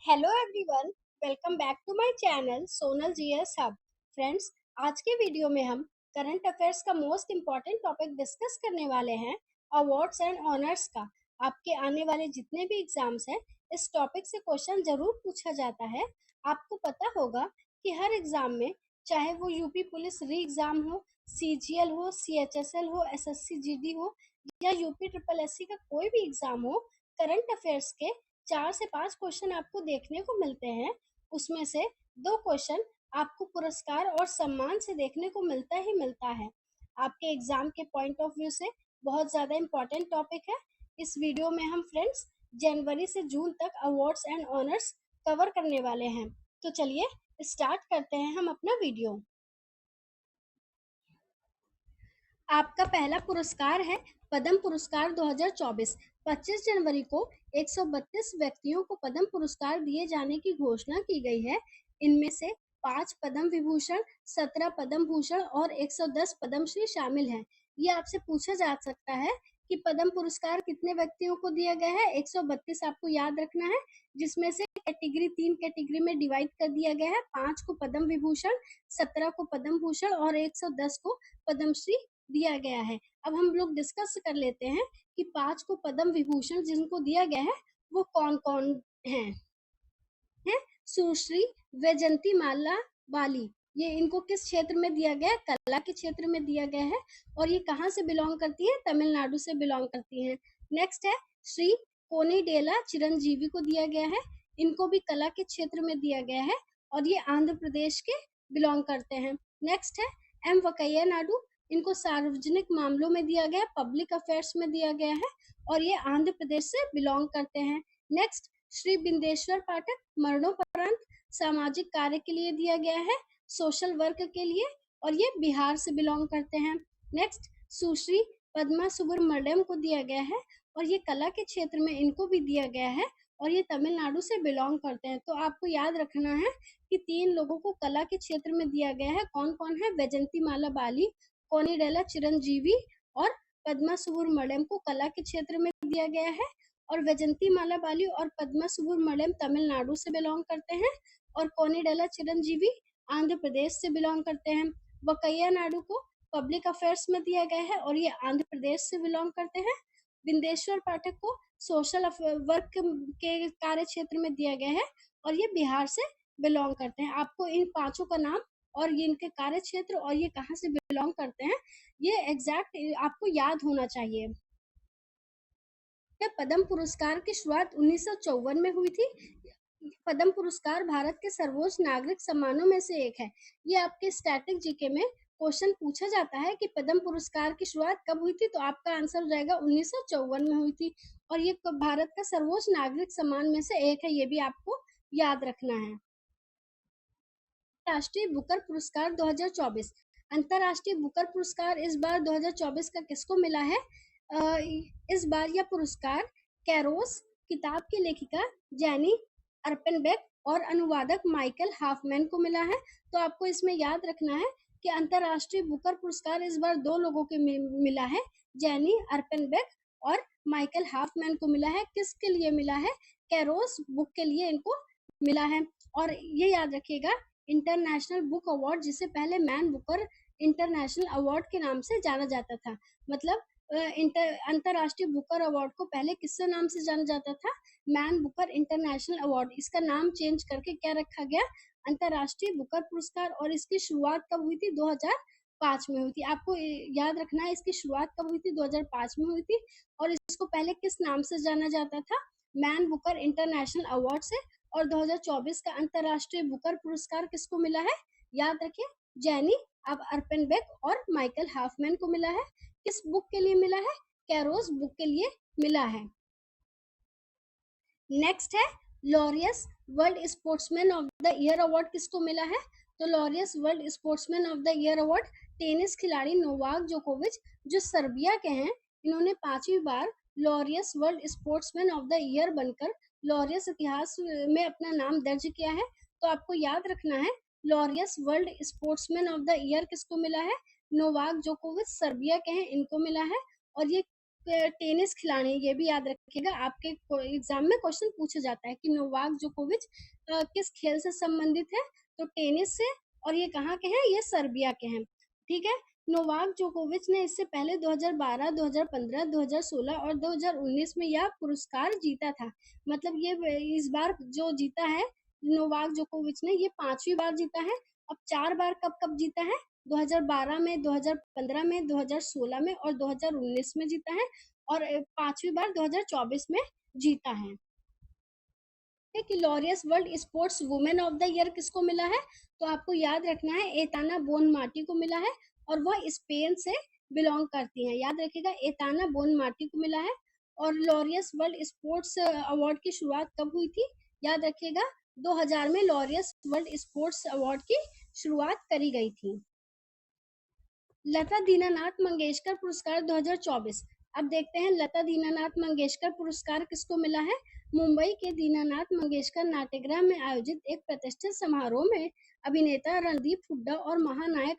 Hello everyone, welcome back to my channel Sonal GS hub. Friends, आज के video में हम करंट अफेयर्स का मोस्ट इम्पॉर्टेंट टॉपिक डिस्कस करने वाले हैं, अवार्ड्स एंड ऑनर्स का। आपके आने वाले जितने भी एग्जाम्स हैं, इस टॉपिक से क्वेश्चन जरूर पूछा जाता है। आपको पता होगा कि हर एग्जाम में, चाहे वो यूपी पुलिस री एग्जाम हो, सीजीएल हो, सीएचएसएल हो, एसएससी जीडी हो या यूपी ट्रिपल एससी का कोई भी एग्जाम हो, करंट अफेयर्स के 4 से 5 क्वेश्चन आपको देखने को मिलते हैं। उसमें से 2 क्वेश्चन आपको पुरस्कार और सम्मान से देखने को मिलता ही मिलता है। आपके एग्जाम के पॉइंट ऑफ व्यू से बहुत ज़्यादा इम्पोर्टेंट टॉपिक है। इस वीडियो में हम फ्रेंड्स जनवरी से जून तक अवार्ड्स एंड ऑनर्स कवर करने वाले हैं। तो चलिए स्टार्ट करते हैं हम अपना वीडियो। आपका पहला पुरस्कार है पद्म पुरस्कार 2024। 25 जनवरी को 132 व्यक्तियों को पद्म पुरस्कार दिए जाने की घोषणा की गई है। इनमें से 5 पद्म विभूषण, 17 पद्म भूषण और 110 पद्मश्री शामिल हैं। ये आपसे पूछा जा सकता है कि पद्म पुरस्कार कितने व्यक्तियों को दिया गया है। 132 आपको याद रखना है, जिसमें से कैटेगरी 3 कैटेगरी में डिवाइड कर दिया गया है। 5 को पद्म विभूषण, 17 को पद्म भूषण और 110 को पद्मश्री दिया गया है। अब हम लोग डिस्कस कर लेते हैं कि 5 को पद्म विभूषण जिनको दिया गया है वो कौन कौन हैं। सुश्री वैजंती माला बाली, ये इनको किस क्षेत्र में दिया गया है? कला के क्षेत्र में दिया गया है। और ये कहाँ से बिलोंग करती है? तमिलनाडु से बिलोंग करती हैं। नेक्स्ट है श्री कोनिडेला चिरंजीवी को दिया गया है। इनको भी कला के क्षेत्र में दिया गया है और ये आंध्र प्रदेश के बिलोंग करते हैं। नेक्स्ट है एम वेंकैया नायडू, इनको सार्वजनिक मामलों में दिया गया, पब्लिक अफेयर्स में दिया गया है और ये आंध्र प्रदेश से बिलोंग करते हैं। नेक्स्ट श्री बिंदेश्वर पाठक, मरणोपरांत सामाजिक कार्य के लिए दिया गया है, सोशल वर्क के लिए, और ये बिहार से बिलोंग करते हैं। नेक्स्ट सुश्री पद्मा सुब्रमण्यम को दिया गया है और ये कला के क्षेत्र में इनको भी दिया गया है और ये तमिलनाडु से बिलोंग करते हैं। तो आपको याद रखना है कि 3 लोगों को कला के क्षेत्र में दिया गया है। कौन कौन है? वैजंती माला बाली, कोनिडेला चिरंजीवी और पद्मा सुब्रमण्यम को कला के क्षेत्र में दिया गया है। और वैजंती माला बाली और पद्मा सुब्रमण्यम तमिलनाडु से बिलोंग करते हैं और कोनिडेला चिरंजीवी आंध्र प्रदेश से बिलोंग करते हैं। वेंकैया नायडू को पब्लिक अफेयर्स में दिया गया है और ये आंध्र प्रदेश से बिलोंग करते हैं। बिंदेश्वर पाठक को सोशल वर्क के कार्य क्षेत्र में दिया गया है और ये बिहार से बिलोंग करते हैं। आपको इन 5 का नाम और ये इनके कार्य क्षेत्र और ये कहाँ से बिलोंग करते हैं, ये एग्जैक्ट आपको याद होना चाहिए। पद्म पुरस्कार की शुरुआत 1954 में हुई थी। पद्म पुरस्कार भारत के सर्वोच्च नागरिक सम्मानों में से एक है। ये आपके स्टैटिक जीके में क्वेश्चन पूछा जाता है कि पद्म पुरस्कार की शुरुआत कब हुई थी, तो आपका आंसर हो जाएगा 1954 में हुई थी और ये भारत का सर्वोच्च नागरिक सम्मान में से एक है। ये भी आपको याद रखना है। राष्ट्रीय बुकर पुरस्कार 2024। अंतरराष्ट्रीय बुकर पुरस्कार इस बार 2024 का किसको मिला है? इस बार यह पुरस्कार कैरोस किताब की लेखिका जैनी अर्पेनबेक और अनुवादक माइकल हाफमैन को मिला है। तो आपको इसमें याद रखना है कि अंतरराष्ट्रीय बुकर पुरस्कार इस बार 2 लोगों के मिला है, जैनी अर्पेनबेक और माइकल हाफमैन को मिला है। किसके लिए मिला है? कैरोस बुक के लिए इनको मिला है। और ये याद रखिएगा, इंटरनेशनल बुक अवार्ड, जिसे पहले मैन बुकर इंटरनेशनल अवार्ड के नाम से जाना जाता था, मतलब अंतरराष्ट्रीय बुकर अवार्ड को पहले किससे नाम से जाना जाता था? Man Booker international award. इसका नाम चेंज करके क्या रखा गया? अंतरराष्ट्रीय बुकर पुरस्कार। और इसकी शुरुआत कब हुई थी? 2005 में हुई थी। आपको याद रखना है इसकी शुरुआत कब हुई थी? 2005 में हुई थी। और इसको पहले किस नाम से जाना जाता था? मैन बुकर इंटरनेशनल अवार्ड से। और 2024 का अंतरराष्ट्रीय बुकर पुरस्कार किसको मिला है? याद रखिए, जैनी अर्पेनबेक और माइकल हाफमैन को मिला है। किस बुक के लिए मिला है? कैरोस बुक के लिए मिला है। नेक्स्ट है Laureus world sportsman of the year award किसको मिला है? तो Laureus world sportsman of the year award tennis खिलाड़ी नोवाक जोकोविच, जो सर्बिया के हैं, इन्होंने 5वीं बार Laureus world sportsman of the year बनकर लॉरियस इतिहास में अपना नाम दर्ज किया है। तो आपको याद रखना है, Laureus world sportsman of the year किसको मिला है? नोवाक जोकोविच सर्बिया के हैं, इनको मिला है। और ये टेनिस खिलाड़ी, ये भी याद रखिएगा, आपके एग्जाम में क्वेश्चन पूछा जाता है कि नोवाक जोकोविच किस खेल से संबंधित है, तो टेनिस से, और ये कहाँ के हैं, ये सर्बिया के हैं। ठीक है। नोवाक जोकोविच ने इससे पहले 2012, 2015, 2016 और 2019 में यह पुरस्कार जीता था। मतलब ये इस बार जो जीता है नोवाक जोकोविच ने, ये 5वीं बार जीता है। अब 4 बार कब कब जीता है, 2012 में, 2015 में, 2016 में और 2019 में जीता है, और 5वीं बार 2024 में जीता है। कि Laureus world sports women of the year किसको मिला है, तो आपको याद रखना है एताना बोनमार्टी को मिला है, और वह स्पेन से बिलोंग करती हैं। याद रखिएगा, एताना बोनमार्टी को मिला है। और लॉरियस वर्ल्ड स्पोर्ट्स अवार्ड की शुरुआत कब हुई थी, याद रखिएगा 2000 में लॉरियस वर्ल्ड स्पोर्ट्स अवार्ड की शुरुआत करी गई थी। लता दीनानाथ मंगेशकर पुरस्कार 2024। अब देखते हैं लता दीनानाथ मंगेशकर पुरस्कार किसको मिला है। मुंबई के दीनानाथ मंगेशकर नाट्यगृह में आयोजित एक प्रतिष्ठित समारोह में अभिनेता रणदीप हुड्डा और महानायक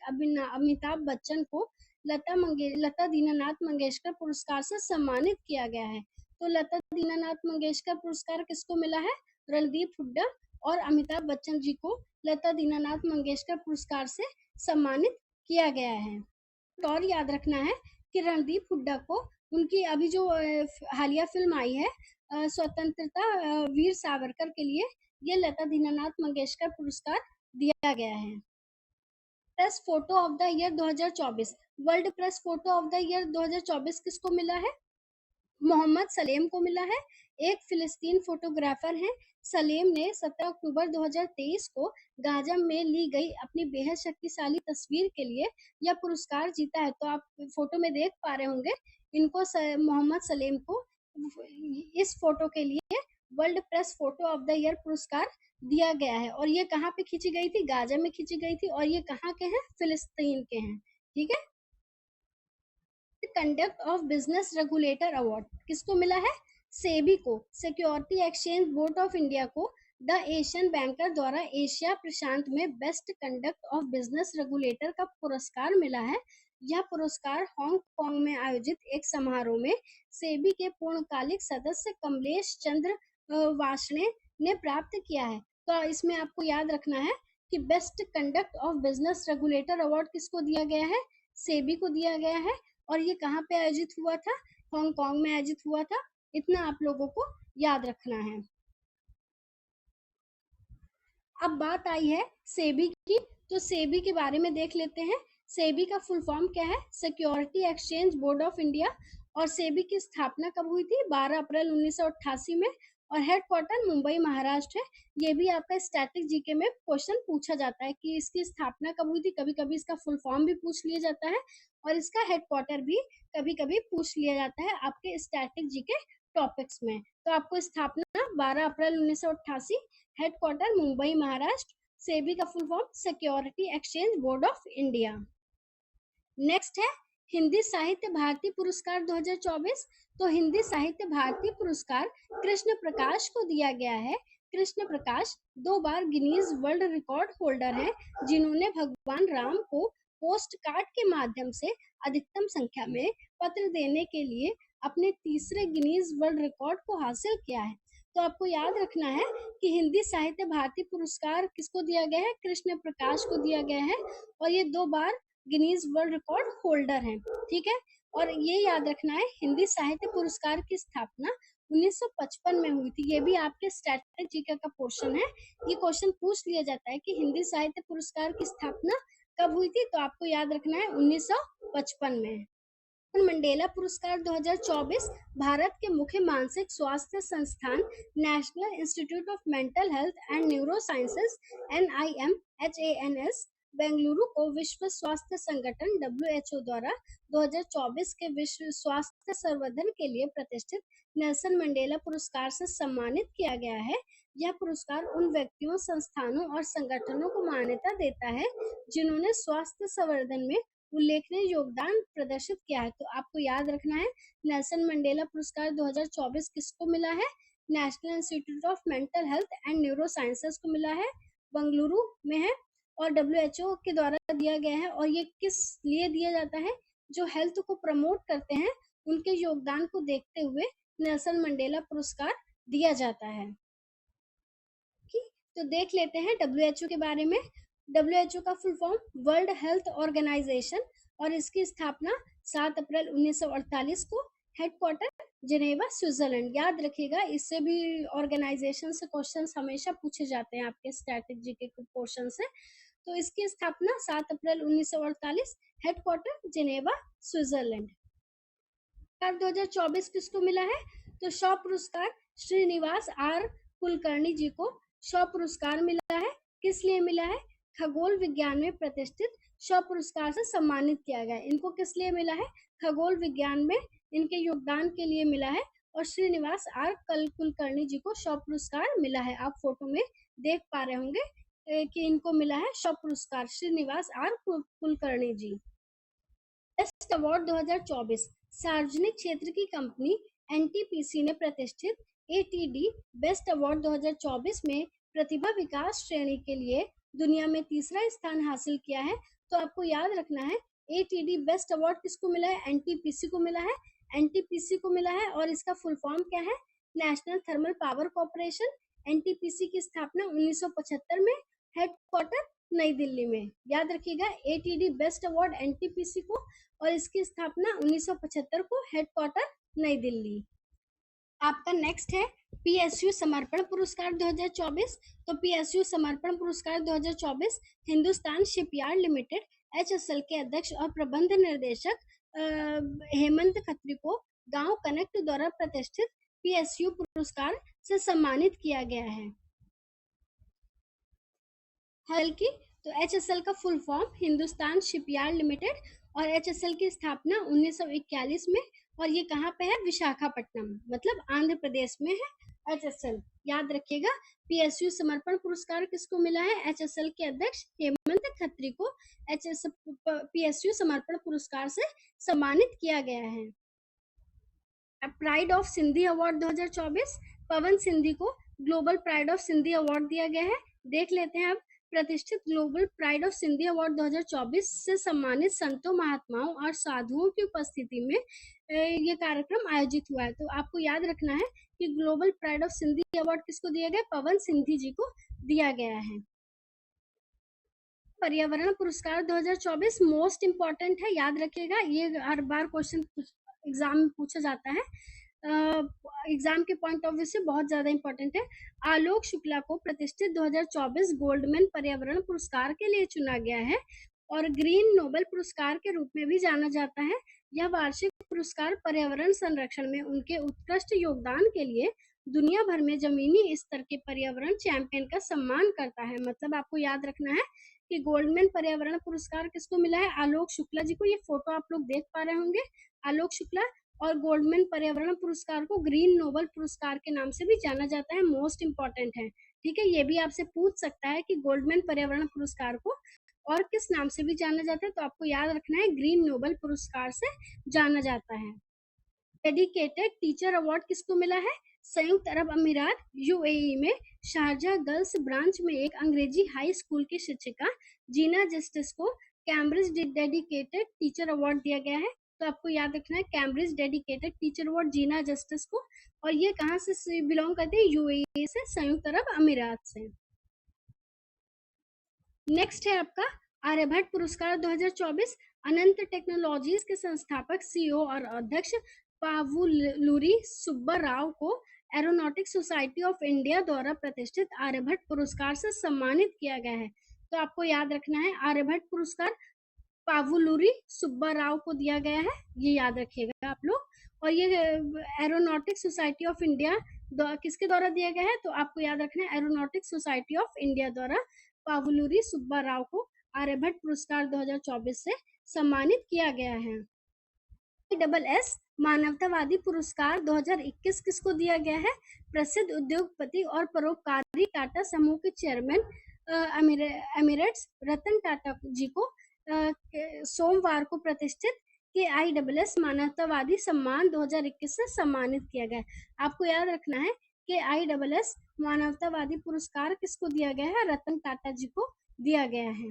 अमिताभ बच्चन को लता दीनानाथ मंगेशकर पुरस्कार से सम्मानित किया गया है। तो लता दीनानाथ मंगेशकर पुरस्कार किसको मिला है, रणदीप हुड्डा और अमिताभ बच्चन जी को लता दीनानाथ मंगेशकर पुरस्कार से सम्मानित किया गया है। और याद रखना है कि रणदीप हुड्डा को उनकी अभी जो हालिया फिल्म आई है स्वतंत्रता वीर सावरकर के लिए, ये लता दीनानाथ मंगेशकर पुरस्कार दिया गया है। Press photo of the year 2024। World press photo of the year 2024 किसको मिला है, मोहम्मद सलेम को मिला है। एक फिलिस्तीन फोटोग्राफर हैं। सलेम ने 17 अक्टूबर 2023 को गाजा में ली गई अपनी बेहद शक्तिशाली तस्वीर के लिए यह पुरस्कार जीता है। तो आप फोटो में देख पा रहे होंगे इनको, मोहम्मद सलेम को इस फोटो के लिए world press photo of the year पुरस्कार दिया गया है। और ये कहाँ पे खींची गई थी, गाजा में खींची गई थी, और ये कहाँ के हैं, फिलिस्तीन के हैं। ठीक है। Conduct of business regulator award किसको मिला है, सेबी को, security exchange board of India को द एशियन बैंकर द्वारा एशिया प्रशांत में best conduct of business regulator का पुरस्कार मिला है। यह पुरस्कार हांगकांग में आयोजित एक समारोह में सेबी के पूर्णकालिक सदस्य कमलेश चंद्र वार्ष्णेय ने प्राप्त किया है। तो इसमें आपको याद रखना है कि best conduct of business regulator award किसको दिया गया है, सेबी को दिया गया है। और ये कहाँ पे आयोजित हुआ था, हांगकांग में आयोजित हुआ था। इतना आप लोगों को याद रखना है। अब बात आई है सेबी की, तो सेबी के बारे में देख लेते हैं। सेबी का फुल फॉर्म क्या है, security exchange board of India. और सेबी की स्थापना कब हुई थी, 12 अप्रैल 1988 में, और हेडक्वार्टर मुंबई महाराष्ट्र है। ये भी आपका स्टैटिक जीके में क्वेश्चन पूछा जाता है कि इसकी स्थापना कब हुई थी, कभी कभी इसका फुल फॉर्म भी पूछ लिया जाता है, और इसका हेडक्वार्टर भी कभी कभी पूछ लिया जाता है आपके स्टैटिक जीके टॉपिक्स में। तो आपको स्थापना 12 अप्रैल 1988, हेडक्वार्टर मुंबई महाराष्ट्र, सेबी का full form security exchange board of India. Next है हिंदी साहित्य भारती पुरस्कार 2024। तो हिंदी साहित्य भारती पुरस्कार कृष्ण प्रकाश को दिया गया है। कृष्ण प्रकाश 2 बार गिनीज वर्ल्ड रिकॉर्ड होल्डर हैं, जिन्होंने भगवान राम को पोस्ट कार्ड के माध्यम से अधिकतम संख्या में पत्र देने के लिए अपने तीसरे गिनीज वर्ल्ड रिकॉर्ड को हासिल किया है। तो आपको याद रखना है कि हिंदी साहित्य भारती पुरस्कार किसको दिया गया है, कृष्ण प्रकाश को दिया गया है, और ये 2 बार गिनीज वर्ल्ड रिकॉर्ड होल्डर हैं। ठीक है। और ये याद रखना है हिंदी साहित्य पुरस्कार की स्थापना 1955 में हुई थी। ये भी आपके स्टैटिक जीके का पोर्शन है। ये क्वेश्चन पूछ लिया जाता है कि हिंदी साहित्य पुरस्कार की स्थापना कब हुई थी, तो आपको याद रखना है 1955 में। मंडेला पुरस्कार 2024 भारत के मुख्य मानसिक स्वास्थ्य संस्थान national institute of mental health and neuro sciences NIMHANS Bengaluru को विश्व स्वास्थ्य संगठन WHO द्वारा 2024 के विश्व स्वास्थ्य संवर्धन के लिए प्रतिष्ठित नेल्सन मंडेला पुरस्कार से सम्मानित किया गया है। यह पुरस्कार उन व्यक्तियों, संस्थानों और संगठनों को मान्यता देता है जिन्होंने स्वास्थ्य संवर्धन में उल्लेखनीय योगदान प्रदर्शित किया है। तो आपको याद रखना है नेल्सन मंडेला पुरस्कार 2024 किसको मिला है, national institute of mental health and neuro sciences को मिला है, बेंगलुरु में है, और WHO के द्वारा दिया गया है। और ये किस लिए दिया जाता है, जो हेल्थ को प्रमोट करते हैं उनके योगदान को देखते हुए नेल्सन मंडेला पुरस्कार दिया जाता है। तो देख लेते हैं WHO के बारे में। WHO का full form World Health Organization और इसकी स्थापना 7 अप्रैल 1948 को, हेडक्वार्टर जिनेवा स्विट्जरलैंड। याद रखिएगा, इससे भी ऑर्गेनाइजेशन से क्वेश्चंस हमेशा पूछे जाते हैं आपके स्ट्रैटेजी के क्वेश्चन से। तो इसकी स्थापना 7 अप्रैल 1948, हेडक्वार्टर जिनेवा स्विट्जरलैंड। 2024 किसको मिला है? तो शॉ पुरस्कार श्रीनिवास आर कुलकर्णी जी को शॉ पुरस्कार मिला है। किस लिए मिला है? खगोल विज्ञान में प्रतिष्ठित शॉ पुरस्कार से सम्मानित किया गया। इनको किस लिए मिला है? खगोल विज्ञान में इनके योगदान के लिए मिला है। और श्रीनिवास आर कुलकर्णी जी को शॉ पुरस्कार मिला है। आप फोटो में देख पा रहे होंगे कि इनको मिला है शॉ पुरस्कार, Srinivas R Kulkarni ji. Best award 2024 सार्वजनिक क्षेत्र की कंपनी एनटीपीसी ने प्रतिष्ठित एटीडी बेस्ट अवार्ड 2024 में प्रतिभा विकास श्रेणी के लिए दुनिया में तीसरा स्थान हासिल किया है। तो आपको याद रखना है एटीडी बेस्ट अवार्ड किसको मिला है? एनटीपीसी को मिला है। एनटीपीसी को मिला है और इसका फुल फॉर्म क्या है? National thermal power corporation. NTPC की स्थापना 1975 में, हेडक्वार्टर नई दिल्ली में। याद रखिएगा एटीडी बेस्ट अवार्ड एनटीपीसी को और इसकी स्थापना 1975 को, हेडक्वार्टर नई दिल्ली। आपका नेक्स्ट है पीएसयू समर्पण पुरस्कार 2024। तो पीएसयू समर्पण पुरस्कार 2024 हिंदुस्तान शिपयार्ड लिमिटेड एचएसएल के अध्यक्ष और प्रबंध निर्देशक हेमंत खत्री को गांव कनेक्ट द्वारा प्रतिष्ठित पीएसयू पुरस्कार से सम्मानित किया गया है। हालांकि तो एचएसएल का full form Hindustan shipyard limited और एचएसएल की स्थापना 1941 में, और ये कहाँ पे है? विशाखापट्टनम, मतलब आंध्र प्रदेश में है एचएसएल। याद रखिएगा पीएसयू समर्पण पुरस्कार किसको मिला है? एचएसएल के अध्यक्ष हेमंत खत्री को पीएसयू समर्पण पुरस्कार से सम्मानित किया गया है। प्राइड ऑफ सिंधी अवार्ड 2024 पवन सिंधी को global pride of Sindhi award दिया गया है। देख लेते हैं अब प्रतिष्ठित global pride of Sindhi award 2024 से सम्मानित संतों, महात्माओं और साधुओं की उपस्थिति में ये कार्यक्रम आयोजित हुआ है। तो आपको याद रखना है कि global pride of Sindhi award किसको दिया गया? पवन सिंधी जी को दिया गया है। पर्यावरण पुरस्कार 2024 मोस्ट इम्पोर्टेंट है, याद रखिएगा, ये हर बार क्वेश्चन एग्जाम में पूछा जाता है। एग्जाम के पॉइंट ऑफ व्यू से बहुत ज्यादा इम्पोर्टेंट है। आलोक शुक्ला को प्रतिष्ठित 2024 गोल्डमैन पर्यावरण पुरस्कार के लिए चुना गया है और ग्रीन नोबेल पुरस्कार के रूप में भी जाना जाता है। यह वार्षिक पुरस्कार पर्यावरण संरक्षण में उनके उत्कृष्ट योगदान के लिए दुनिया भर में जमीनी स्तर के पर्यावरण चैंपियन का सम्मान करता है। मतलब आपको याद रखना है कि गोल्डमैन पर्यावरण पुरस्कार किसको मिला है? आलोक शुक्ला जी को। ये फोटो आप लोग देख पा रहे होंगे, आलोक शुक्ला। और गोल्डमैन पर्यावरण पुरस्कार को ग्रीन नोबेल पुरस्कार के नाम से भी जाना जाता है, मोस्ट इम्पोर्टेंट है। ठीक है, ये भी आपसे पूछ सकता है कि गोल्डमैन पर्यावरण पुरस्कार को और किस नाम से भी जाना जाता है। तो आपको याद रखना है ग्रीन नोबेल पुरस्कार से जाना जाता है। डेडिकेटेड टीचर अवार्ड किसको मिला है? संयुक्त अरब अमीरात यूएई में शारजा गर्ल्स ब्रांच में एक अंग्रेजी हाई स्कूल की शिक्षिका जीना जस्टिस को कैम्ब्रिज डेडिकेटेड टीचर अवार्ड दिया गया है। तो आपको याद रखना है कैम्ब्रिज डेडिकेटेड टीचर अवार्ड जीना जस्टिस को, और ये कहाँ से बिलोंग करते हैं? यूएई से, संयुक्त अरब अमीरात से। नेक्स्ट है आपका आर्यभट्ट पुरस्कार 2024 अनंत टेक्नोलॉजीज के संस्थापक, सीईओ और अध्यक्ष पावुलूरी सुब्बा राव को एरोनॉटिक्स सोसाइटी ऑफ इंडिया द्वारा प्रतिष्ठित आर्यभट्ट पुरस्कार से सम्मानित किया गया है। तो आपको याद रखना है आर्यभट्ट पुरस्कार पावुलूरी सुब्बा राव को दिया गया है, ये याद रखिएगा आप लोग। और ये एरोनॉटिक्स सोसाइटी ऑफ इंडिया किसके द्वारा दिया गया है? तो आपको याद रखना है एरोनॉटिक्स सोसाइटी ऑफ इंडिया द्वारा पावुलूरी सुब्बा राव को आर्यभट्ट पुरस्कार 2024 से सम्मानित किया गया है। ISS मानवतावादी पुरस्कार 2021 किसको दिया गया है? प्रसिद्ध उद्योगपति और परोपकारी टाटा समूह के चेयरमैन एमिरेट्स रतन टाटा जी को सोमवार को प्रतिष्ठित KISS मानवतावादी सम्मान 2021 से सम्मानित किया गया। आपको याद रखना है KISS मानवतावादी पुरस्कार किसको दिया गया है? रतन टाटा जी को दिया गया है।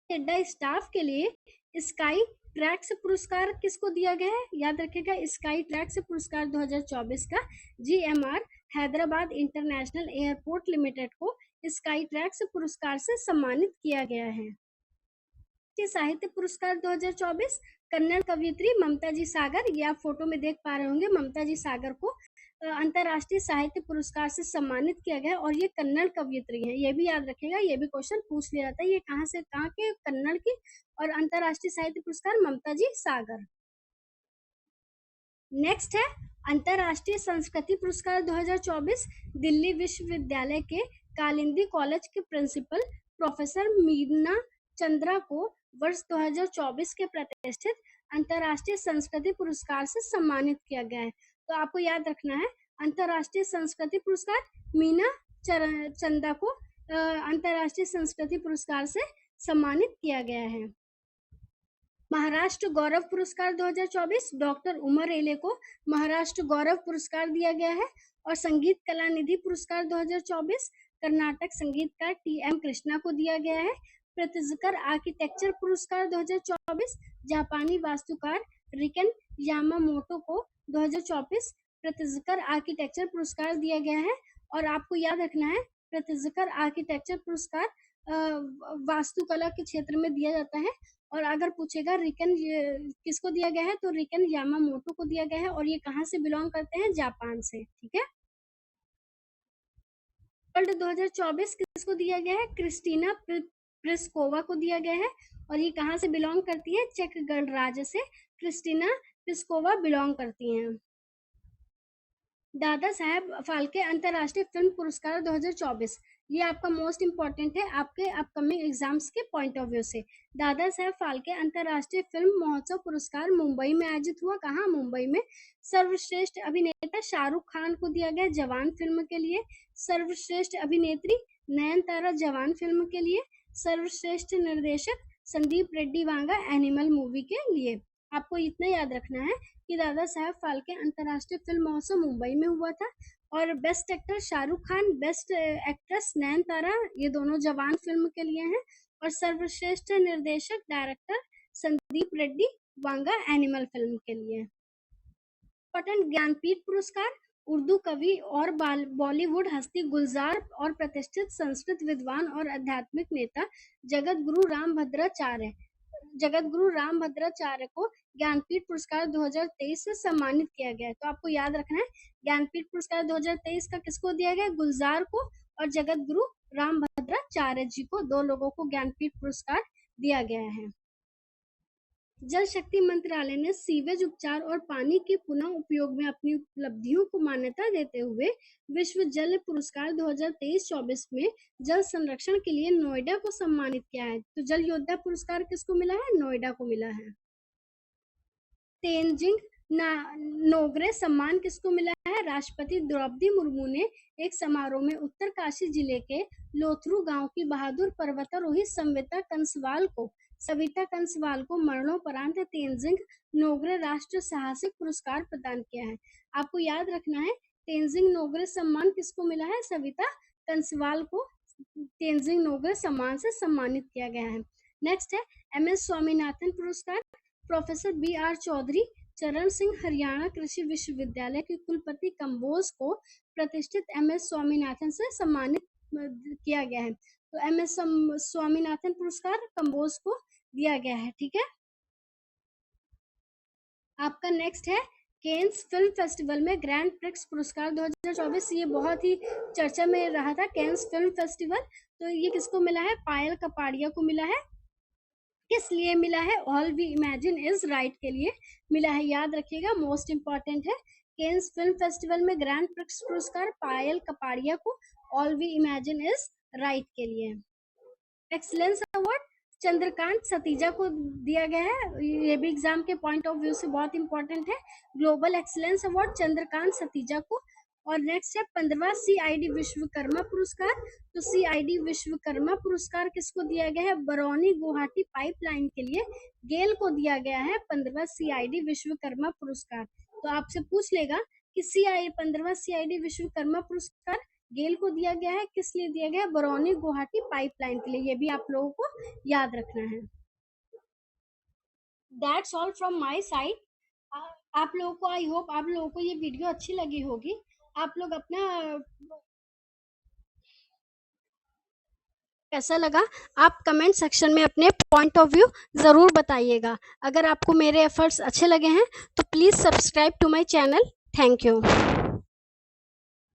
अड्डा स्टाफ के लिए स्काई ट्रैक्स पुरस्कार किसको दिया गया है? याद रखिएगा, स्काई ट्रैक्स पुरस्कार 2024 का GMR Hyderabad international airport limited को स्काई ट्रैक्स पुरस्कार से सम्मानित किया गया है। साहित्य पुरस्कार 2024 कन्नड़ कवियत्री ममता जी सागर, ये आप फोटो में देख पा रहे होंगे, ममता जी सागर को अंतर्राष्ट्रीय साहित्य पुरस्कार से सम्मानित किया गया और ये कन्नड़ कवियत्री है। ये भी याद रखिएगा, ये भी क्वेश्चन पूछ लिया जाता है, ये कहाँ से कहाँ के, कन्नड़ की, और अंतर्राष्ट्रीय साहित्य पुरस्कार ममता जी सागर। नेक्स्ट है अंतर्राष्ट्रीय संस्कृति पुरस्कार 2024 दिल्ली विश्वविद्यालय के कालिंदी कॉलेज के प्रिंसिपल प्रोफेसर मीना चंद्रा को वर्ष 2024 के प्रतिष्ठित अंतर्राष्ट्रीय संस्कृति पुरस्कार से सम्मानित किया गया है। तो आपको याद रखना है, अंतर्राष्ट्रीय संस्कृति पुरस्कार मीना चंदा को अंतर्राष्ट्रीय संस्कृति पुरस्कार से सम्मानित किया गया है। महाराष्ट्र गौरव पुरस्कार 2024 डॉक्टर उमर एले को महाराष्ट्र गौरव पुरस्कार दिया गया है। और संगीत कला निधि पुरस्कार 2024 कर्नाटक संगीतकार TM कृष्णा को दिया गया है। प्रतिजकर आर्किटेक्चर पुरस्कार 2024 जापानी वास्तुकार रिकन यामामोटो को 2024 प्रतिजकर आर्किटेक्चर पुरस्कार दिया गया है। और आपको याद रखना है, प्रतिजकर आर्किटेक्चर पुरस्कार वास्तुकला के क्षेत्र में दिया जाता है। और अगर पूछेगा रिकन किसको दिया गया है, तो रिकन यामामोटो को दिया गया है और ये कहाँ से बिलोंग करते हैं? जापान से। ठीक है। वर्ल्ड 2024 किसको दिया गया है? क्रिस्टीना प्लिस्कोवा को दिया गया है और ये कहाँ से बिलोंग करती है? चेक गणराज्य से क्रिस्टीना प्लिस्कोवा बिलोंग करती हैं। दादा साहेब फाल्के अंतर्राष्ट्रीय फिल्म पुरस्कार 2024, ये आपका मोस्ट इम्पोर्टेंट है आपके अपकमिंग एग्जाम्स के पॉइंट ऑफ व्यू से। दादा साहेब फाल्के अंतर्राष्ट्रीय फिल्म महोत्सव पुरस्कार मुंबई में आयोजित हुआ। कहाँ? मुंबई में। सर्वश्रेष्ठ अभिनेता शाहरुख खान को दिया गया जवान फिल्म के लिए। सर्वश्रेष्ठ अभिनेत्री नयनतारा जवान फिल्म के लिए। सर्वश्रेष्ठ निर्देशक संदीप रेड्डी वांगा एनिमल मूवी के लिए। आपको इतना याद रखना है कि दादा साहेब फाल्के अंतर्राष्ट्रीय फिल्म महोत्सव मुंबई में हुआ था और best actor Shahrukh Khan, best actress Nayanthara, ये दोनों जवान फिल्म के लिए हैं। और सर्वश्रेष्ठ निर्देशक director Sandeep Reddy Vanga animal film के लिए। इंपॉर्टेंट ज्ञानपीठ पुरस्कार उर्दू कवि और बॉलीवुड हस्ती गुलजार और प्रतिष्ठित संस्कृत विद्वान और आध्यात्मिक नेता जगत गुरु रामभद्राचार्य को ज्ञानपीठ पुरस्कार 2023 से सम्मानित किया गया है। तो आपको याद रखना है, ज्ञानपीठ पुरस्कार 2023 का किसको दिया गया? गुलजार को और जगत गुरु रामभद्राचार्य जी को, दो लोगों को ज्ञानपीठ पुरस्कार दिया गया है। जल शक्ति मंत्रालय ने सीवेज उपचार और पानी के पुनः उपयोग में अपनी उपलब्धियों को मान्यता देते हुए विश्व जल पुरस्कार 2023-24 में जल संरक्षण के लिए नोएडा को सम्मानित किया है। तो जल योद्धा पुरस्कार किसको मिला है? नोएडा को मिला है। तेनजिंग नोगरे सम्मान किसको मिला है? राष्ट्रपति द्रौपदी मुर्मू ने एक समारोह में उत्तरकाशी जिले के लोथरू गांव की बहादुर पर्वतारोही सविता कंसवाल को मरणोपरांत तेनजिंग नोगरे राष्ट्रीय साहसिक पुरस्कार प्रदान किया है। आपको याद रखना है, तेनजिंग नोगरे सम्मान किसको मिला है? सविता कंसवाल को तेनजिंग नोगरे सम्मान से सम्मानित किया गया है। नेक्स्ट है MS स्वामीनाथन पुरस्कार प्रोफेसर BR चौधरी चरण सिंह हरियाणा कृषि विश्वविद्यालय के कुलपति कंबोज को प्रतिष्ठित MS स्वामीनाथन से सम्मानित किया गया है। तो MS स्वामीनाथन पुरस्कार कंबोज को दिया गया है। ठीक है। आपका नेक्स्ट है कैन्स फिल्म फेस्टिवल में ग्रैंड प्रिक्स पुरस्कार 2024, ये बहुत ही चर्चा में रहा था कैन्स फिल्म फेस्टिवल। तो ये किसको मिला है? पायल कपाड़िया को मिला है। किस लिए मिला है? All we imagine is right के लिए मिला है। याद रखिएगा, मोस्ट इंपॉर्टेंट है। कैन्स फिल्म फेस्टिवल में ग्रैंड प्रिक्स पुरस्कार पायल कपाड़िया को all we imagine is right के लिए। एक्सीलेंस अवार्ड चंद्रकांत सतीजा को दिया गया है, ये भी एग्जाम के पॉइंट ऑफ व्यू से बहुत इंपॉर्टेंट है। Global excellence award Chandrakant Satija को। और नेक्स्ट है 15वां CID विश्वकर्मा पुरस्कार। तो CID विश्वकर्मा पुरस्कार किसको दिया गया है? बरौनी गुवाहाटी पाइपलाइन के लिए गेल को दिया गया है 15वां CID विश्वकर्मा पुरस्कार। तो आपसे पूछ लेगा कि 15वां CID विश्वकर्मा पुरस्कार गेल को दिया गया है, किस लिए दिया गया है? बरौनी गुवाहाटी पाइपलाइन के लिए। ये भी आप लोगों को याद रखना है। That's all from my side. आप लोगों को, आई होप आप लोगों को ये वीडियो अच्छी लगी होगी। आप लोग अपना कैसा लगा आप कमेंट सेक्शन में अपने पॉइंट ऑफ व्यू ज़रूर बताइएगा। अगर आपको मेरे एफर्ट्स अच्छे लगे हैं तो please subscribe to my channel. Thank you.